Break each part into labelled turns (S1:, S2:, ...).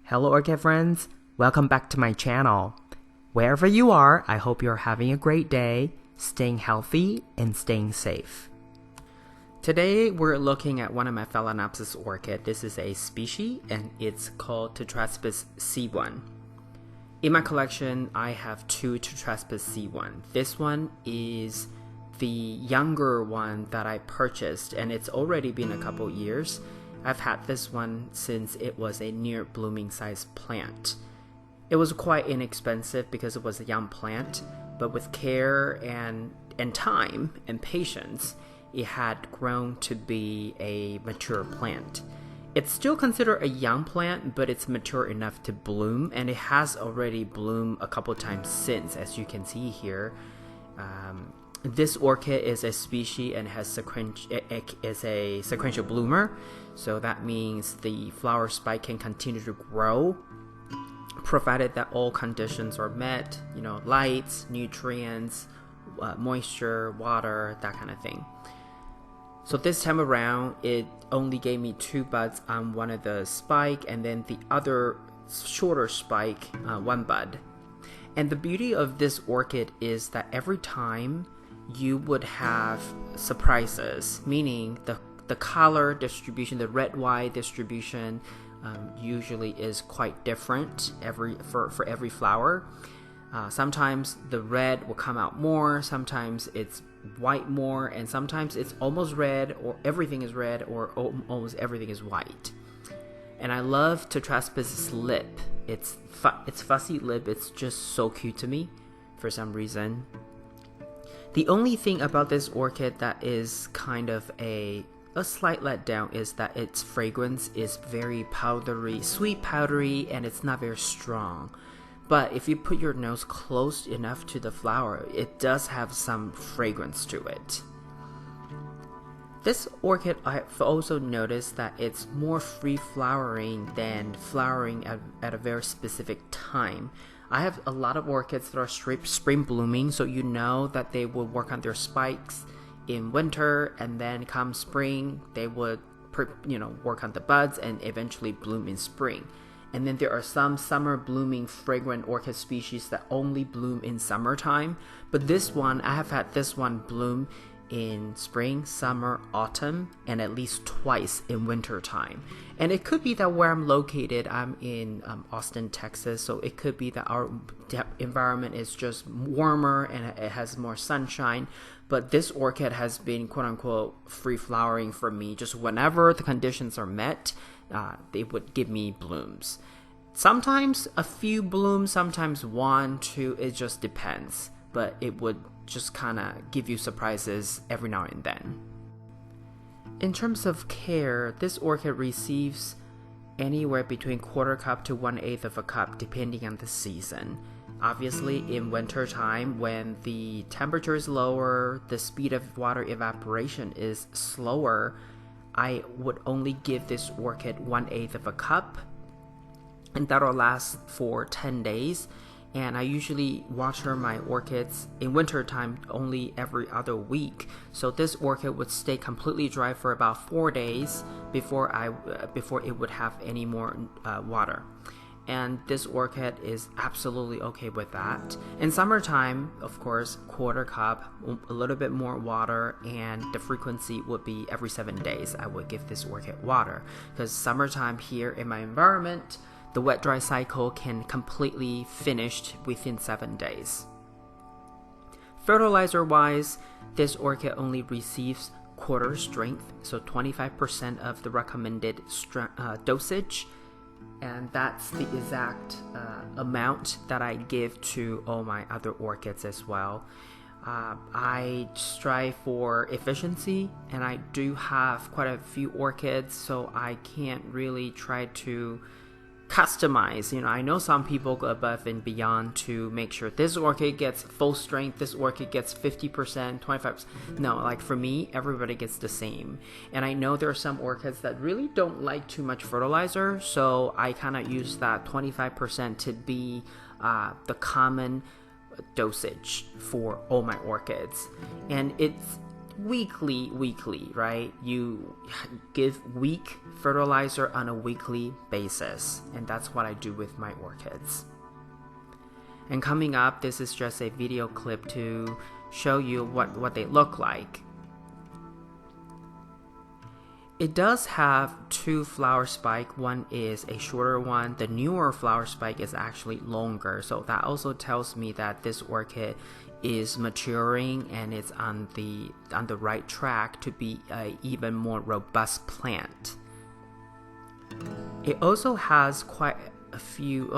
S1: Hello Orchid friends, welcome back to my channel. Wherever you are, I hope you're having a great day, staying healthy and staying safe. Today we're looking at one of my Phalaenopsis orchid. This is a species and it's called tetraspis C1. In my collection, I have two tetraspis C1. This one is the younger one that I purchased and it's already been a couple years. I've had this one since it was a near blooming size plant. It was quite inexpensive because it was a young plant, but with care and time and patience, it had grown to be a mature plant. It's still considered a young plant, but it's mature enough to bloom, and it has already bloomed a couple times since, as you can see here. This orchid is a species and is a sequential bloomer, so that means the flower spike can continue to grow, provided that all conditions are met, lights, nutrients, moisture, water, that kind of thing. So this time around, it only gave me 2 buds on one of the spike, and then the other shorter spike, 1 bud. And the beauty of this orchid is that every time you would have surprises, meaning the color distribution, the red-white distribution usually is quite different for every flower. Sometimes the red will come out more, sometimes it's white more, and sometimes it's almost red or everything is red or almost everything is white. And I love tetraspis's lip. It's fuzzy lip. It's just so cute to me for some reason. The only thing about this orchid that is kind of a slight letdown is that its fragrance is very powdery, sweet powdery, and it's not very strong. But if you put your nose close enough to the flower, it does have some fragrance to it. This orchid, I've also noticed that it's more free flowering than flowering at a very specific time. I have a lot of orchids that are spring blooming, so you know that they will work on their spikes in winter, and then come spring, they would work on the buds and eventually bloom in spring. And then there are some summer blooming fragrant orchid species that only bloom in summertime. But this one, I have had this one bloom in spring, summer, autumn, and at least twice in winter time. And it could be that where I'm located, I'm in Austin, Texas, so it could be that our environment is just warmer and it has more sunshine. But this orchid has been quote-unquote free flowering for me. Just whenever the conditions are met, they would give me blooms. Sometimes a few blooms, sometimes 1, 2, it just depends. But it would just kind of give you surprises every now and then. In terms of care, this orchid receives anywhere between 1/4 cup to 1/8 of a cup depending on the season. Obviously in winter time, when the temperature is lower, the speed of water evaporation is slower, I would only give this orchid 1/8 of a cup, and that'll last for 10 days. And I usually water my orchids in winter time only every other week. So this orchid would stay completely dry for about 4 days before it would have any more water. And this orchid is absolutely okay with that. In summertime, of course, 1/4 cup, a little bit more water, and the frequency would be every 7 days I would give this orchid water. Because summertime here in my environment, the wet-dry cycle can completely finish within 7 days. Fertilizer-wise, this orchid only receives 1/4 strength, so 25% of the recommended dosage, and that's the exact amount that I give to all my other orchids as well. I strive for efficiency, and I do have quite a few orchids, so I can't really try to customize. I know some people go above and beyond to make sure this orchid gets full strength, this orchid gets 50%, 25%. No, like for me, everybody gets the same. And I know there are some orchids that really don't like too much fertilizer, so I kind of use that 25% to be the common dosage for all my orchids. And weekly, right? You give weak fertilizer on a weekly basis, and that's what I do with my orchids. And coming up, this is just a video clip to show you what they look like. It does have two flower spikes. One is a shorter one. The newer flower spike is actually longer. So that also tells me that this orchid is maturing and it's on the right track to be an even more robust plant. It also has quite a few,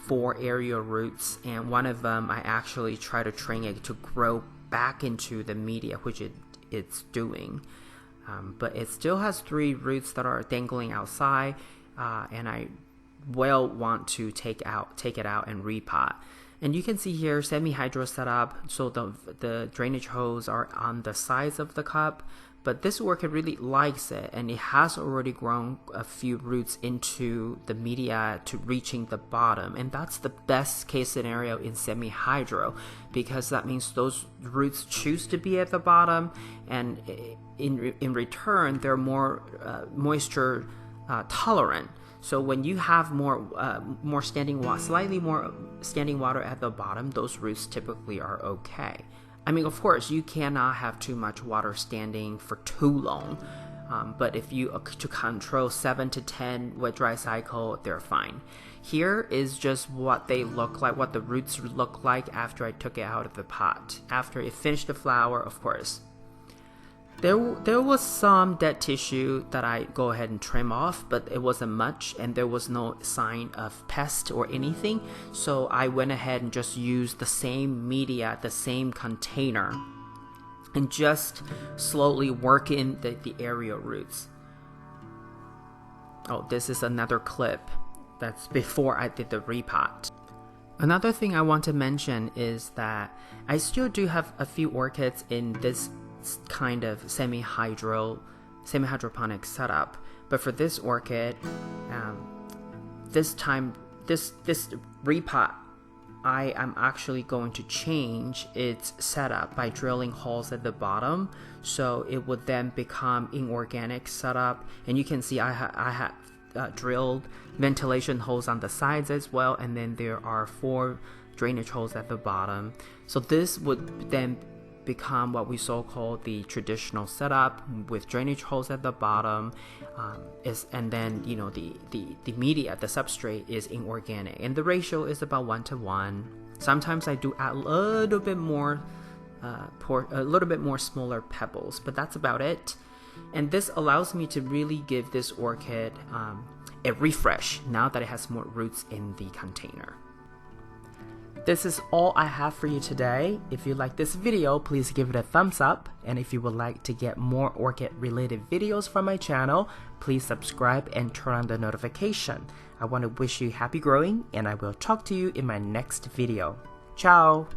S1: 4 aerial roots, and one of them I actually try to train it to grow back into the media, which it's doing. But it still has 3 roots that are dangling outside, and I will want to take it out and repot. And you can see here SemiHydro Setup, so the drainage hose are on the sides of the cup, but this orchid really likes it, and it has already grown a few roots into the media to reaching the bottom, and that's the best case scenario in SemiHydro, because that means those roots choose to be at the bottom, and in return they're more moisture tolerant. So when you have slightly more standing water at the bottom, those roots typically are okay. I mean, of course, you cannot have too much water standing for too long, but if you to control 7 to 10 wet dry cycle, they're fine. Here is just what they look like, what the roots look like after I took it out of the pot. After it finished the flower, of course. There was some dead tissue that I go ahead and trim off, but it wasn't much, and there was no sign of pest or anything, so I went ahead and just used the same media, the same container, and just slowly work in the aerial roots. Oh, this is another clip. That's before I did the repot. Another thing I want to mention is that I still do have a few orchids in this kind of semi-hydroponic setup, but for this orchid, this repot, I am actually going to change its setup by drilling holes at the bottom, so it would then become inorganic setup. And you can see I have drilled ventilation holes on the sides as well, and then there are 4 drainage holes at the bottom. So this would then become what we so-call the traditional setup with drainage holes at the bottom, and then the media, the substrate, is inorganic, and the ratio is about 1:1. Sometimes I do add a little bit more smaller pebbles, but that's about it. And this allows me to really give this orchid a refresh now that it has more roots in the container. This is all I have for you today. If you like this video, please give it a thumbs up. And if you would like to get more orchid related videos from my channel, please subscribe and turn on the notification. I want to wish you happy growing, and I will talk to you in my next video. Ciao!